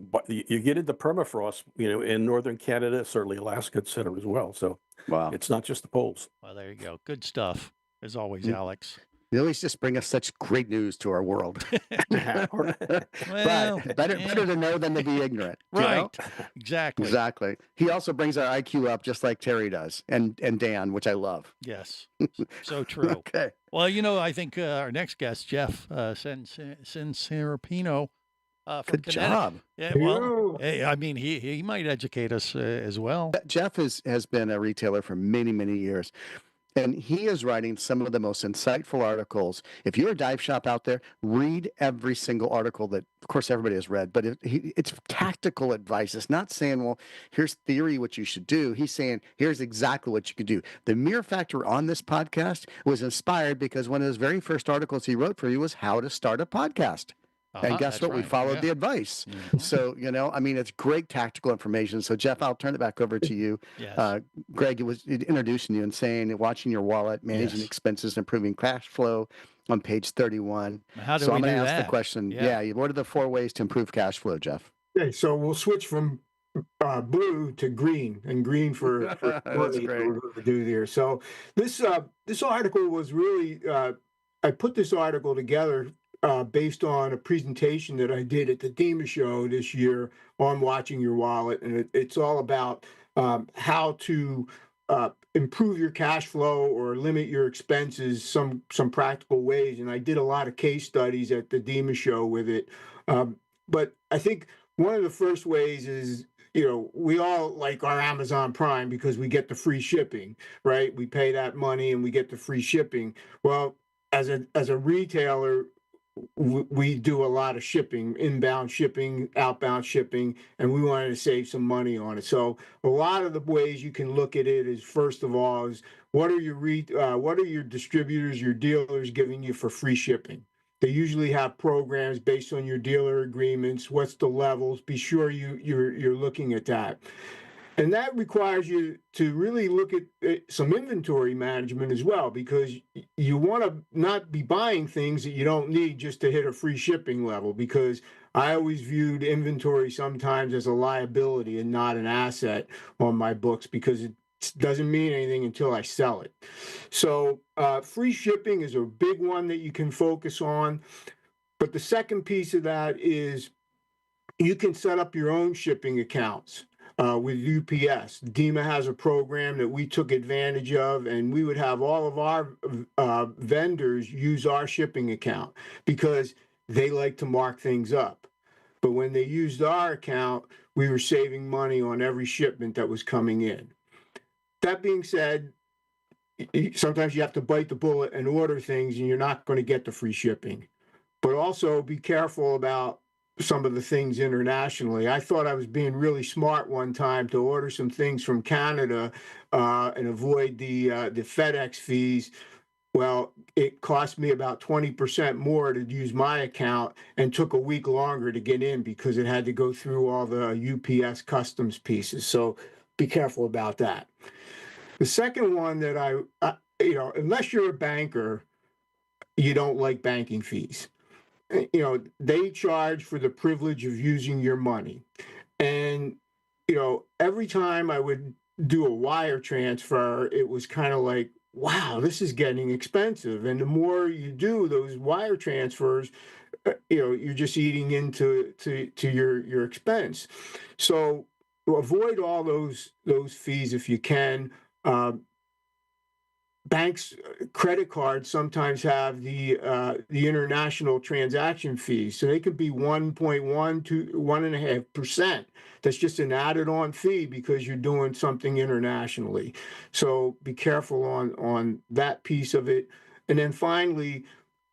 get into permafrost, in northern Canada, certainly Alaska, et cetera, as well. So wow. it's not just the poles. Well, there you go. Good stuff, as always, Mm. Alex. You always just bring us such great news to our world. Well, But better to know than to be ignorant. you know? Right. Exactly. Exactly. He also brings our IQ up just like Terry does, and Dan, which I love. Yes. So true. Okay. Well, I think our next guest, Jeff Sincerapino, from Good Connecticut. job. Yeah, well, I mean, he might educate us as well. Jeff has been a retailer for many, many years. And he is writing some of the most insightful articles. If you're a dive shop out there, read every single article that, of course, everybody has read. But it's tactical advice. It's not saying, well, here's theory what you should do. He's saying, here's exactly what you could do. The mere factor on this podcast was inspired because one of his very first articles he wrote for you was how to start a podcast. And guess what? Right. We followed the advice. Mm-hmm. So, I mean, it's great tactical information. So, Jeff, I'll turn it back over to you. Yes. Greg was introducing you and saying, watching your wallet, managing expenses, improving cash flow on page 31. How do so we I'm going do to ask that? the question. Yeah. What are the 4 ways to improve cash flow, Jeff? Okay, so we'll switch from blue to green, and green for That's great. to do there. So this article was really I put this article together based on a presentation that I did at the DEMA show this year on watching your wallet, and it's all about how to improve your cash flow or limit your expenses, some practical ways. And I did a lot of case studies at the DEMA show with it. But I think one of the first ways is, we all like our Amazon Prime because we get the free shipping, right? We pay that money and we get the free shipping. Well, as a retailer, we do a lot of shipping, inbound shipping, outbound shipping, and we wanted to save some money on it. So a lot of the ways you can look at it is, first of all, is what are your distributors, your dealers giving you for free shipping? They usually have programs based on your dealer agreements. What's the levels? Be sure you're looking at that. And that requires you to really look at some inventory management as well, because you want to not be buying things that you don't need just to hit a free shipping level, because I always viewed inventory sometimes as a liability and not an asset on my books, because it doesn't mean anything until I sell it. So free shipping is a big one that you can focus on. But the second piece of that is you can set up your own shipping accounts. With UPS. DEMA has a program that we took advantage of, and we would have all of our vendors use our shipping account because they like to mark things up. But when they used our account, we were saving money on every shipment that was coming in. That being said, sometimes you have to bite the bullet and order things, and you're not going to get the free shipping. But also be careful about some of the things internationally. I thought I was being really smart one time to order some things from Canada and avoid the FedEx fees. Well, it cost me about 20% more to use my account and took a week longer to get in because it had to go through all the UPS customs pieces. So be careful about that. The second one that unless you're a banker, you don't like banking fees. They charge for the privilege of using your money. And, every time I would do a wire transfer, it was kind of like, wow, this is getting expensive. And the more you do those wire transfers, you're just eating into your expense. So avoid all those fees if you can. Banks' credit cards sometimes have the international transaction fees, so they could be 1.1 to 1.5%. That's just an added-on fee because you're doing something internationally. So be careful on that piece of it. And then finally,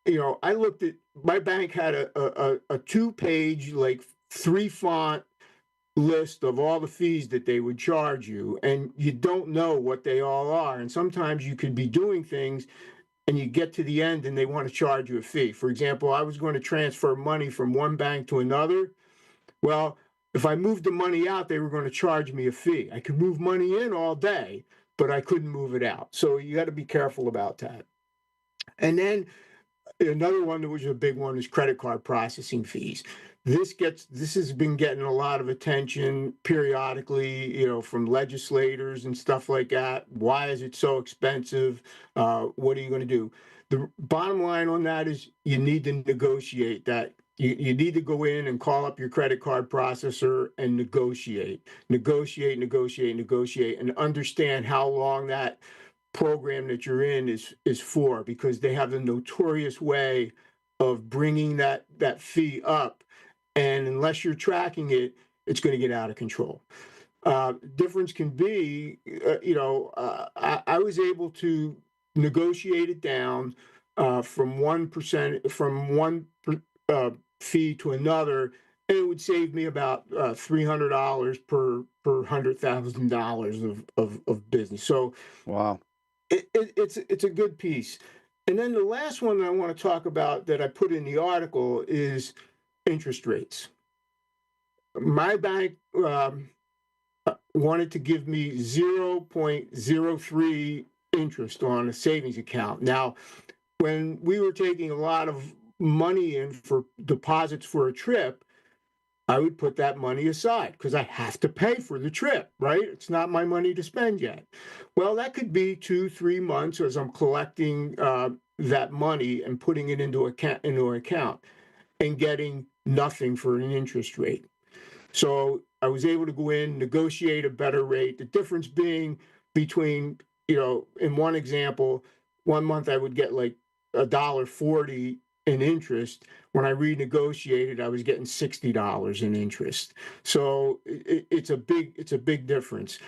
I looked at my bank had a 2-page, like 3-font list of all the fees that they would charge you, and you don't know what they all are. And sometimes you could be doing things and you get to the end and they want to charge you a fee. For example, I was going to transfer money from one bank to another. Well, if I moved the money out, they were going to charge me a fee. I could move money in all day, but I couldn't move it out. So you got to be careful about that. And then another one that was a big one is credit card processing fees. This has been getting a lot of attention periodically, from legislators and stuff like that. Why is it so expensive? What are you going to do? The bottom line on that is you need to negotiate that. You need to go in and call up your credit card processor and negotiate, and understand how long that program that you're in is for, because they have the notorious way of bringing that fee up. And unless you're tracking it, it's going to get out of control. Difference can be, I was able to negotiate it down from 1% from one fee to another, and it would save me about $300 per $100,000 of business. So, wow, it's a good piece. And then the last one that I want to talk about that I put in the article is interest rates. My bank wanted to give me 0.03 interest on a savings account. Now, when we were taking a lot of money in for deposits for a trip, I would put that money aside because I have to pay for the trip, right? It's not my money to spend yet. Well, that could be 2-3 months as I'm collecting that money and putting it into an account and getting nothing for an interest rate. So I was able to go in, negotiate a better rate. The difference being between, in one example, 1 month I would get like $1.40 in interest. When I renegotiated, I was getting $60 in interest. So it's a big difference,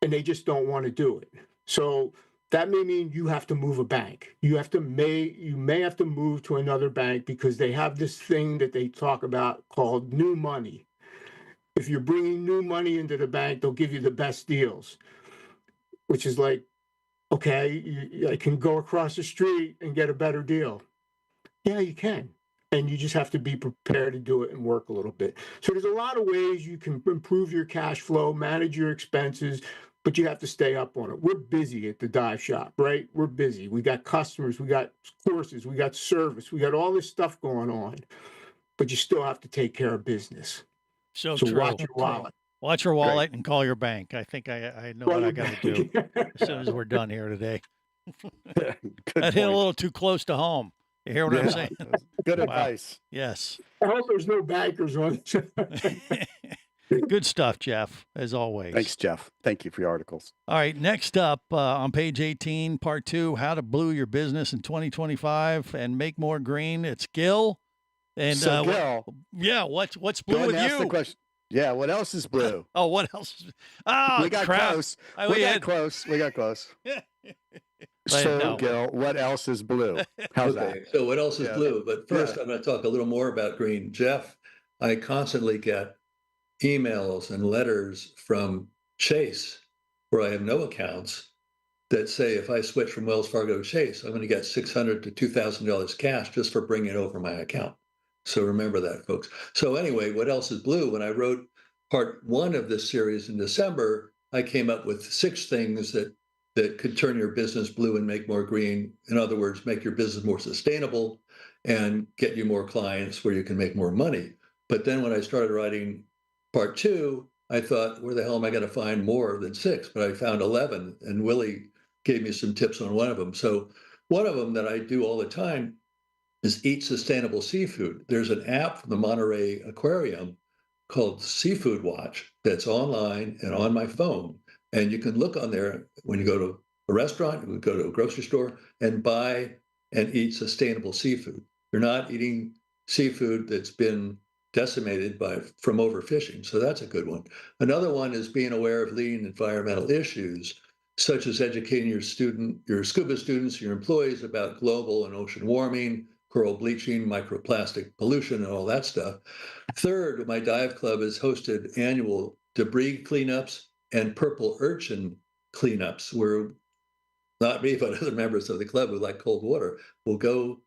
and they just don't want to do it. So that may mean you have to move a bank. You may have to move to another bank because they have this thing that they talk about called new money. If you're bringing new money into the bank, they'll give you the best deals, which is like, okay, I can go across the street and get a better deal. Yeah, you can. And you just have to be prepared to do it and work a little bit. So there's a lot of ways you can improve your cash flow, manage your expenses, but you have to stay up on it. We're busy at the dive shop, right? We're busy. We got customers, we got courses, we got service, we got all this stuff going on, but you still have to take care of business. So So true. watch your wallet. Watch your wallet and call your bank. I think I know what I got to do as soon as we're done here today. That hit a little too close to home. You hear what I'm saying? Good advice. Yes. I hope there's no bankers on it. Good stuff, Jeff, as always. Thanks, Jeff. Thank you for your articles. All right, next up on page 18, part 2, how to blue your business in 2025 and make more green. It's Gil. And so Gil, what's blue with you? The question. Yeah, what else is blue? What else? Oh, we got crap. close. We got close. So, no. Gil, what else is blue? How's that? So what else is blue? But first, I'm going to talk a little more about green. Jeff, I constantly get emails and letters from Chase, where I have no accounts, that say if I switch from Wells Fargo to Chase, I'm going to get $600 to $2,000 cash just for bringing over my account. So remember that, folks. So anyway, what else is blue? When I wrote part 1 of this series in December, I came up with 6 things that could turn your business blue and make more green. In other words, make your business more sustainable and get you more clients where you can make more money. But then when I started writing part 2, I thought, where the hell am I going to find more than 6? But I found 11, and Willie gave me some tips on one of them. So one of them that I do all the time is eat sustainable seafood. There's an app from the Monterey Aquarium called Seafood Watch that's online and on my phone. And you can look on there when you go to a restaurant, you can go to a grocery store and buy and eat sustainable seafood. You're not eating seafood that's been decimated from overfishing. So that's a good one. Another one is being aware of leading environmental issues, such as educating your scuba students, your employees about global and ocean warming, coral bleaching, microplastic pollution, and all that stuff. Third, my dive club has hosted annual debris cleanups and purple urchin cleanups, where not me, but other members of the club who like cold water will go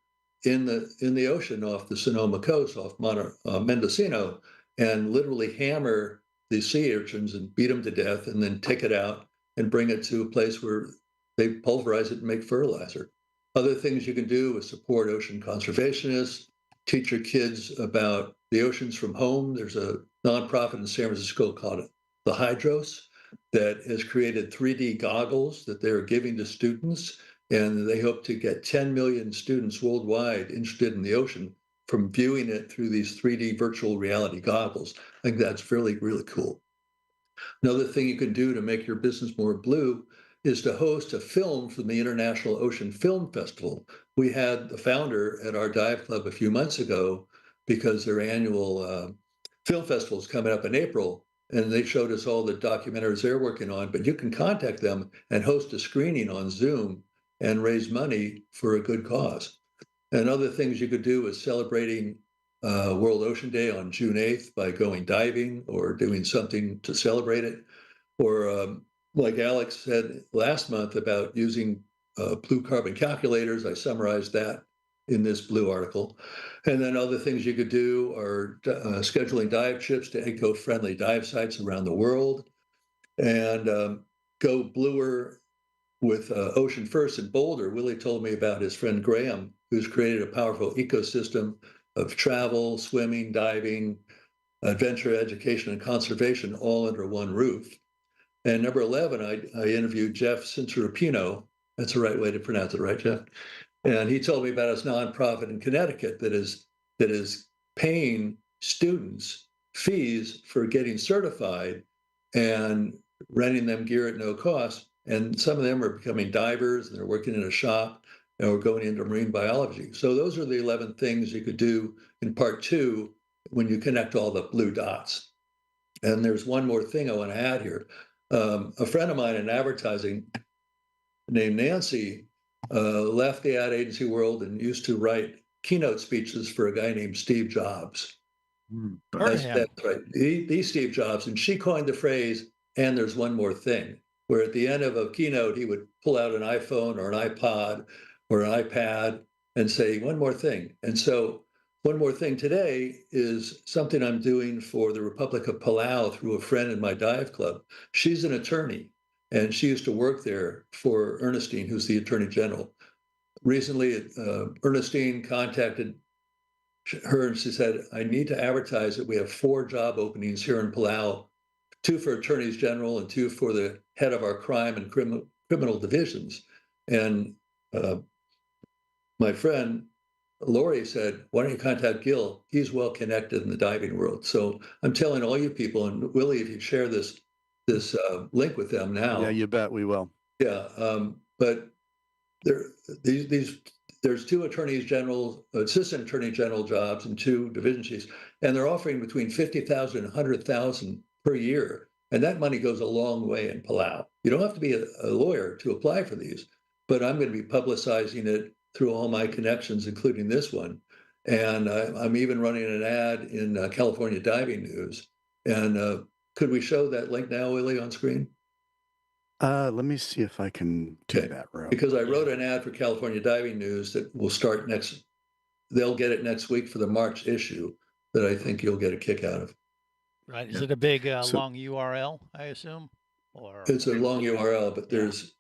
in the ocean off the Sonoma coast, off Mendocino, and literally hammer the sea urchins and beat them to death, and then take it out and bring it to a place where they pulverize it and make fertilizer. Other things you can do is support ocean conservationists, teach your kids about the oceans from home. There's a nonprofit in San Francisco called the Hydros that has created 3D goggles that they're giving to students, and they hope to get 10 million students worldwide interested in the ocean from viewing it through these 3D virtual reality goggles. I think that's really, really cool. Another thing you can do to make your business more blue is to host a film from the International Ocean Film Festival. We had the founder at our dive club a few months ago because their annual film festival is coming up in April, and they showed us all the documentaries they're working on. But you can contact them and host a screening on Zoom and raise money for a good cause. And other things you could do is celebrating World Ocean Day on June 8th by going diving or doing something to celebrate it. Or like Alex said last month about using blue carbon calculators, I summarized that in this blue article. And then other things you could do are scheduling dive trips to eco-friendly dive sites around the world, and go bluer with Ocean First in Boulder. Willie told me about his friend Graham, who's created a powerful ecosystem of travel, swimming, diving, adventure, education, and conservation all under one roof. And number 11, I interviewed Jeff Cincerupino. That's the right way to pronounce it, right, Jeff? And he told me about his nonprofit in Connecticut that is paying students fees for getting certified and renting them gear at no cost. And some of them are becoming divers, and they're working in a shop, or going into marine biology. So those are the 11 things you could do in part 2 when you connect all the blue dots. And there's one more thing I want to add here. A friend of mine in advertising named Nancy left the ad agency world and used to write keynote speeches for a guy named Steve Jobs. That's right. He's Steve Jobs. And she coined the phrase, "and there's one more thing," where at the end of a keynote, he would pull out an iPhone or an iPod or an iPad and say, "one more thing." And so one more thing today is something I'm doing for the Republic of Palau through a friend in my dive club. She's an attorney, and she used to work there for Ernestine, who's the Attorney General. Recently, Ernestine contacted her and she said, "I need to advertise that we have 4 job openings here in Palau, 2 for attorneys general and 2 for the head of our crime and criminal divisions." And my friend Lori said, "Why don't you contact Gil? He's well connected in the diving world." So I'm telling all you people, and Willie, if you share this link with them now. Yeah, you bet we will. Yeah, but there's 2 attorneys general, assistant attorney general jobs and 2 division chiefs, and they're offering between $50,000 and $100,000 per year, and that money goes a long way in Palau. You don't have to be a lawyer to apply for these, but I'm going to be publicizing it through all my connections, including this one. And I'm even running an ad in California Diving News. And could we show that link now, Willie, on screen? Let me see if I can do that, Ro. Because I wrote an ad for California Diving News that will start they'll get it next week for the March issue that I think you'll get a kick out of. Right. Is it a big, long URL, I assume? Or it's a long URL, but there's...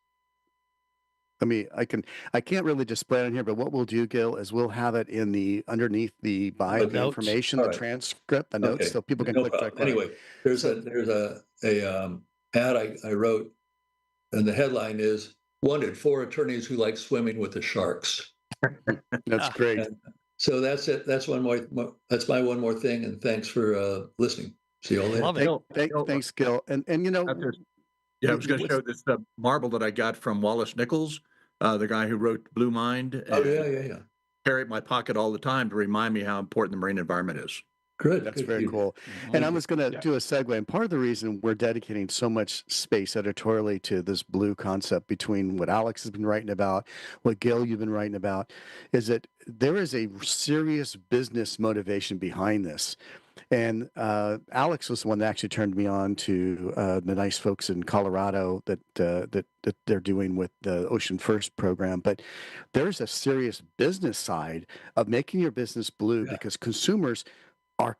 I can't really display it on here, but what we'll do, Gil, is we'll have it underneath the bio information, the transcript, the notes, so people can click right there. Anyway, there's a ad I wrote, and the headline is "Wanted 4 attorneys who like swimming with the sharks." That's great. And so that's it. That's one more. That's my one more thing. And thanks for listening. See you all later. Love it. Thanks, Gil. And I was going to show this marble that I got from Wallace Nichols, the guy who wrote Blue Mind. Oh, yeah. Carry it in my pocket all the time to remind me how important the marine environment is. Good. That's very cool. And I was going to do a segue. And part of the reason we're dedicating so much space editorially to this blue concept, between what Alex has been writing about, what Gil, you've been writing about, is that there is a serious business motivation behind this. And Alex was the one that actually turned me on to the nice folks in Colorado that they're doing with the Ocean First program. But there's a serious business side of making your business blue, because consumers are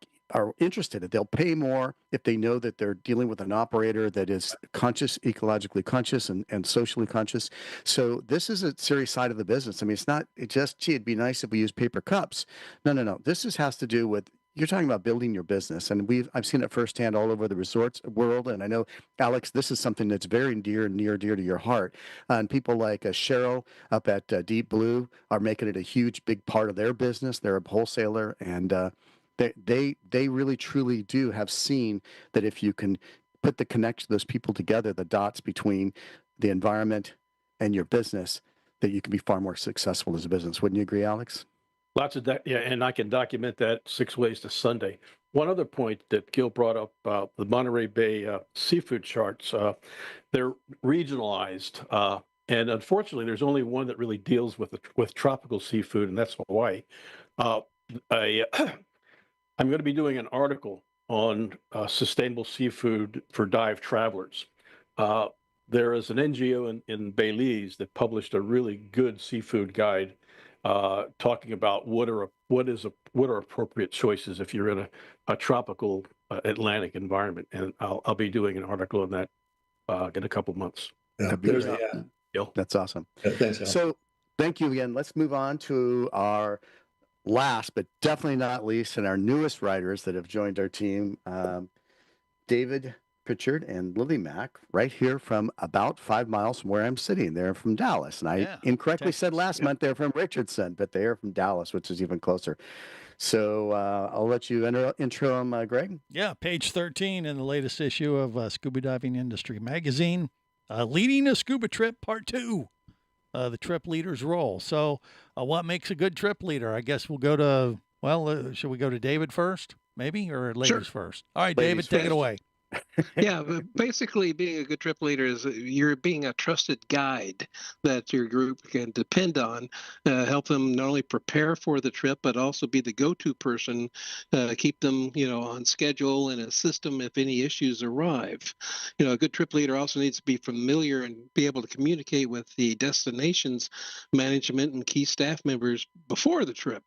interested. They'll pay more if they know that they're dealing with an operator that is conscious, ecologically conscious, and socially conscious. So this is a serious side of the business. I mean, it's not just, gee, it'd be nice if we use paper cups. No. This has to do with, you're talking about building your business, and I've seen it firsthand all over the resorts world. And I know, Alex, this is something that's very near to your heart. And people like Cheryl up at Deep Blue are making it a huge, big part of their business. They're a wholesaler, and they really truly do have seen that if you can put those people together, the dots between the environment and your business, that you can be far more successful as a business. Wouldn't you agree, Alex? Lots of that, yeah, and I can document that 6 ways to Sunday. One other point that Gil brought up, the Monterey Bay seafood charts, they're regionalized, and unfortunately, there's only one that really deals with tropical seafood, and that's Hawaii. I'm going to be doing an article on sustainable seafood for dive travelers. There is an NGO in Belize that published a really good seafood guide talking about what are appropriate choices if you're in a tropical Atlantic environment, and I'll be doing an article on that in a couple months. That's awesome. Thanks, Al. So thank you again. Let's move on to our last, but definitely not least, and our newest writers that have joined our team, David, Pritchard, and Lily Mack, right here from about 5 miles from where I'm sitting. They're from Dallas, and I incorrectly said last month they're from Richardson, but they are from Dallas, which is even closer. So I'll let you intro them, Greg. Yeah, page 13 in the latest issue of Scuba Diving Industry Magazine, Leading a Scuba Trip, Part 2. The trip leader's role. So what makes a good trip leader? I guess we'll go to, should we go to David first, maybe, or ladies first? All right, David, take it away. Yeah, but basically being a good trip leader is you're being a trusted guide that your group can depend on, help them not only prepare for the trip, but also be the go-to person, keep them, on schedule and assist them if any issues arrive. A good trip leader also needs to be familiar and be able to communicate with the destination's management and key staff members before the trip.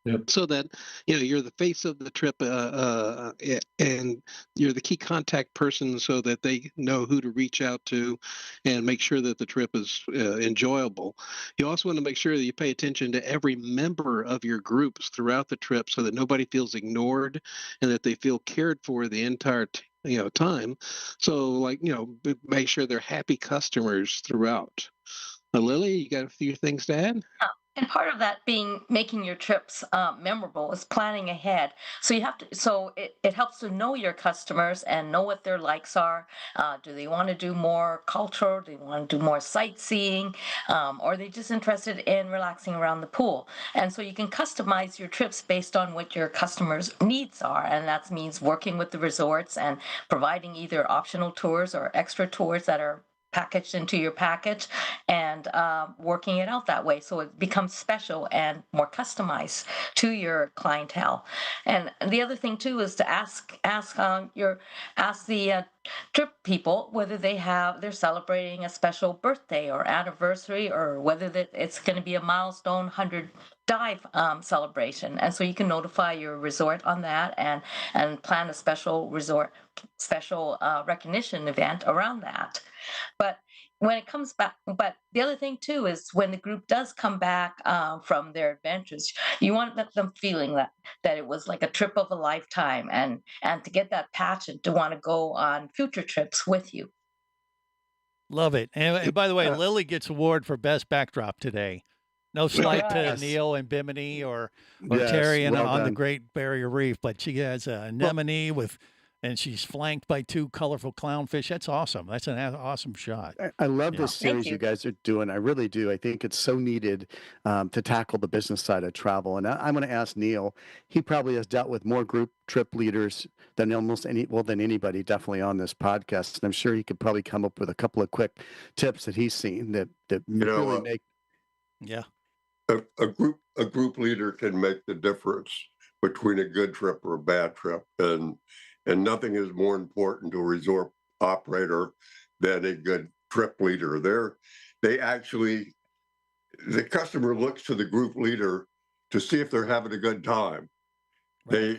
Yep. So that you're the face of the trip, and you're the key contact person, so that they know who to reach out to, and make sure that the trip is enjoyable. You also want to make sure that you pay attention to every member of your groups throughout the trip, so that nobody feels ignored, and that they feel cared for the entire time. So make sure they're happy customers throughout. Lily, you got a few things to add? And part of that making your trips memorable is planning ahead. So it helps to know your customers and know what their likes are. Do they want to do more cultural? Do they want to do more sightseeing? Or are they just interested in relaxing around the pool? And so you can customize your trips based on what your customers' needs are. And that means working with the resorts and providing either optional tours or extra tours that are packaged into your package, and working it out that way so it becomes special and more customized to your clientele. And the other thing too is to ask the trip people whether they're celebrating a special birthday or anniversary, or whether it's going to be a milestone 100 dive celebration, and so you can notify your resort on that and plan a special recognition event around that. But when it comes back, but the other thing too is when the group does come back from their adventures, you want to let them feeling that it was like a trip of a lifetime, and to get that passion to want to go on future trips with you. Love it. And by the way, Lily gets award for best backdrop today. No slight to Neal and Bimini or Terry on the Great Barrier Reef, but she has an anemone and she's flanked by 2 colorful clownfish. That's awesome. That's an awesome shot. I love this series you guys are doing. I really do. I think it's so needed to tackle the business side of travel. And I'm going to ask Neal. He probably has dealt with more group trip leaders than than anybody definitely on this podcast. And I'm sure he could probably come up with a couple of quick tips that he's seen that really make. Yeah. A group leader can make the difference between a good trip or a bad trip, and nothing is more important to a resort operator than a good trip leader. The customer looks to the group leader to see if they're having a good time. Right.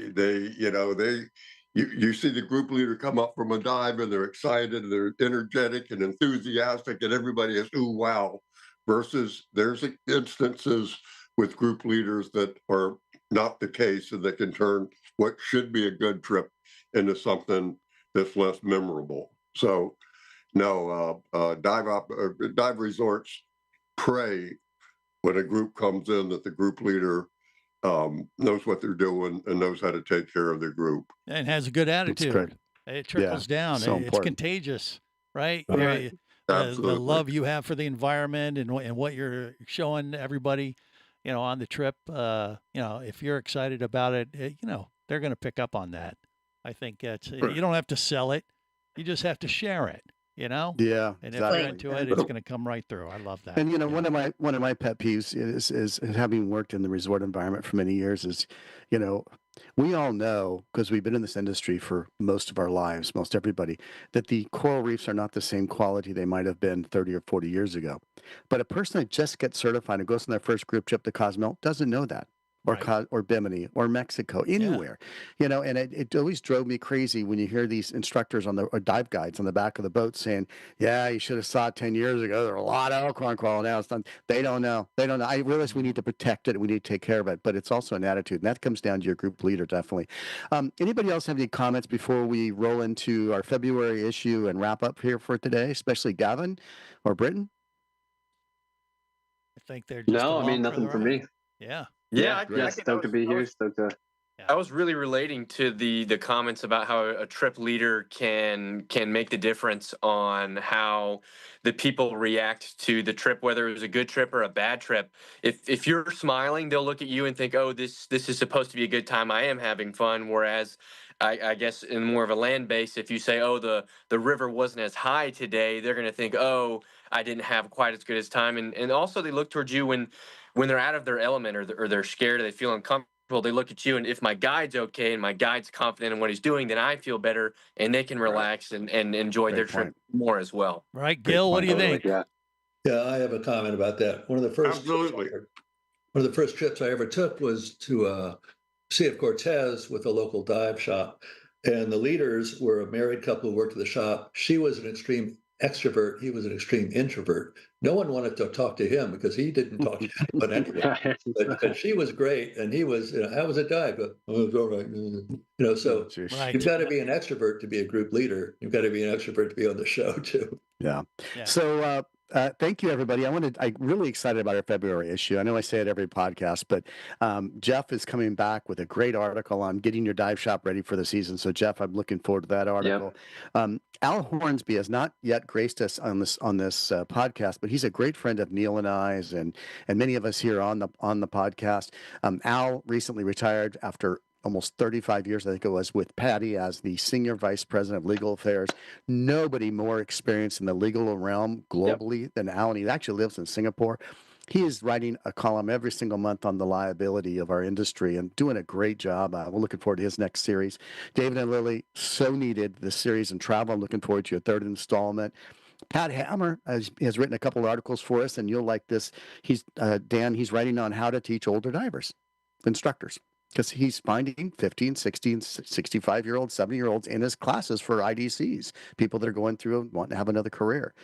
You see the group leader come up from a dive and they're excited, and they're energetic and enthusiastic, and everybody is ooh wow. Versus there's instances with group leaders that are not the case, and that can turn what should be a good trip into something that's less memorable. So, no, dive resorts pray when a group comes in that the group leader knows what they're doing and knows how to take care of their group. And has a good attitude. It trickles down. So it's contagious, right? Right. The love you have for the environment and what you're showing everybody, on the trip. If you're excited about it, they're going to pick up on that. I think you don't have to sell it. You just have to share it, Yeah. And if you're into it, it's going to come right through. I love that. And, one of my pet peeves is having worked in the resort environment for many years is, we all know, because we've been in this industry for most of our lives, most everybody, that the coral reefs are not the same quality they might have been 30 or 40 years ago. But a person that just gets certified and goes on their first group trip to Cozumel doesn't know that. Or Bimini or Mexico, anywhere, and it always drove me crazy when you hear these instructors or dive guides on the back of the boat saying, yeah, you should have saw it 10 years ago. There are a lot of elk coral now. They don't know. I realize we need to protect it. We need to take care of it, but it's also an attitude, and that comes down to your group leader, definitely. Anybody else have any comments before we roll into our February issue and wrap up here for today, especially Gavin or Britton? I think they're just nothing for me. Yeah. Yeah, stoked to be here. I was really relating to the comments about how a trip leader can make the difference on how the people react to the trip, whether it was a good trip or a bad trip. If you're smiling, they'll look at you and think, oh, this is supposed to be a good time. I am having fun. Whereas I guess in more of a land base, if you say, oh, the river wasn't as high today, they're going to think, oh, I didn't have quite as good as time. And also they look towards you when they're out of their element or they're scared or they feel uncomfortable. They look at you, and if my guide's okay and my guide's confident in what he's doing, then I feel better, and they can relax and enjoy their trip more as well. Right, Gil, what do you think? Yeah, I have a comment about that. One of the first trips I ever took was to Sea of Cortez with a local dive shop, and the leaders were a married couple who worked at the shop. She was an extreme extrovert. He was an extreme introvert. No one wanted to talk to him because he didn't talk to anyone anyway. But she was great, and he was, how was it dive? Oh, it was all right. So you've got to be an extrovert to be a group leader. You've got to be an extrovert to be on the show too. Yeah. So thank you, everybody. I'm really excited about our February issue. I know I say it every podcast, but Jeff is coming back with a great article on getting your dive shop ready for the season. So, Jeff, I'm looking forward to that article. Yep. Al Hornsby has not yet graced us on this podcast, but he's a great friend of Neal and I's and many of us here on the podcast. Al recently retired after almost 35 years, I think it was, with Patty as the Senior Vice President of Legal Affairs. Nobody more experienced in the legal realm globally than Alan. He actually lives in Singapore. He is writing a column every single month on the liability of our industry and doing a great job. We're looking forward to his next series. David and Lily, so needed this series in travel. I'm looking forward to your third installment. Pat Hammer has written a couple of articles for us, and you'll like this. Dan, he's writing on how to teach older divers, instructors, because he's finding 15, 16, 65-year-olds, 70-year-olds in his classes for IDCs, people that are going through and wanting to have another career.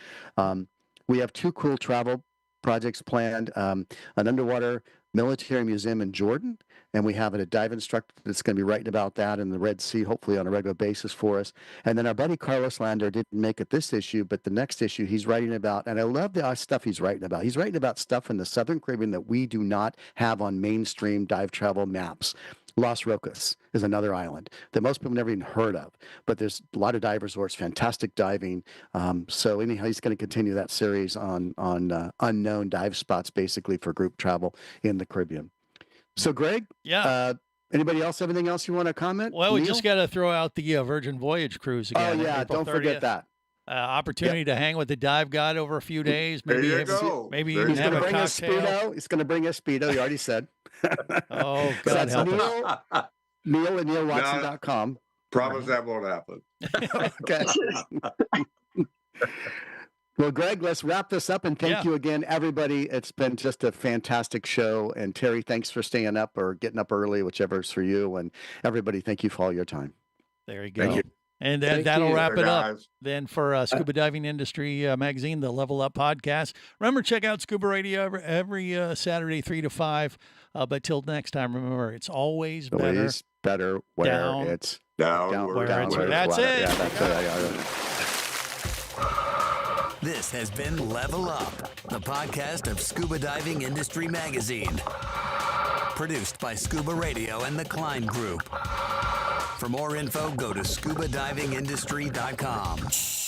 We have 2 cool travel projects planned, an underwater military museum in Jordan, and we have a dive instructor that's going to be writing about that in the Red Sea, hopefully on a regular basis for us. And then our buddy Carlos Lander didn't make it this issue, but the next issue he's writing about, and I love the stuff he's writing about. He's writing about stuff in the Southern Caribbean that we do not have on mainstream dive travel maps. Las Rocas is another island that most people never even heard of, but there's a lot of dive resorts, fantastic diving. So anyhow, he's going to continue that series on unknown dive spots, basically for group travel in the Caribbean. So Greg, anybody else have anything else you want to comment? Well, we Neal? just got to throw out the Virgin Voyage cruise again. Oh yeah, April don't 30th. forget that. Opportunity to hang with the dive god over a few days. There Maybe you go. maybe There even He's have going to a bring us cocktail. Speedo. He's going to bring us Speedo. He already said. Oh, So God that's help us. Neal at nealwatson.com. Promise that won't happen. Okay. Well, Greg, let's wrap this up, and thank you again, everybody. It's been just a fantastic show. And Terry, thanks for staying up or getting up early, whichever's for you. And everybody, thank you for all your time. There you go. Thank you. And Thank that'll you. wrap it up Guys. then for Scuba Diving Industry Magazine, the Level Up podcast. Remember, check out Scuba Radio every Saturday, 3 to 5. But till next time, remember, it's always better where down, it's downward. That's it. Yeah, that's it. This has been Level Up, the podcast of Scuba Diving Industry Magazine. Produced by Scuba Radio and the Cline Group. For more info, go to scubadivingindustry.com.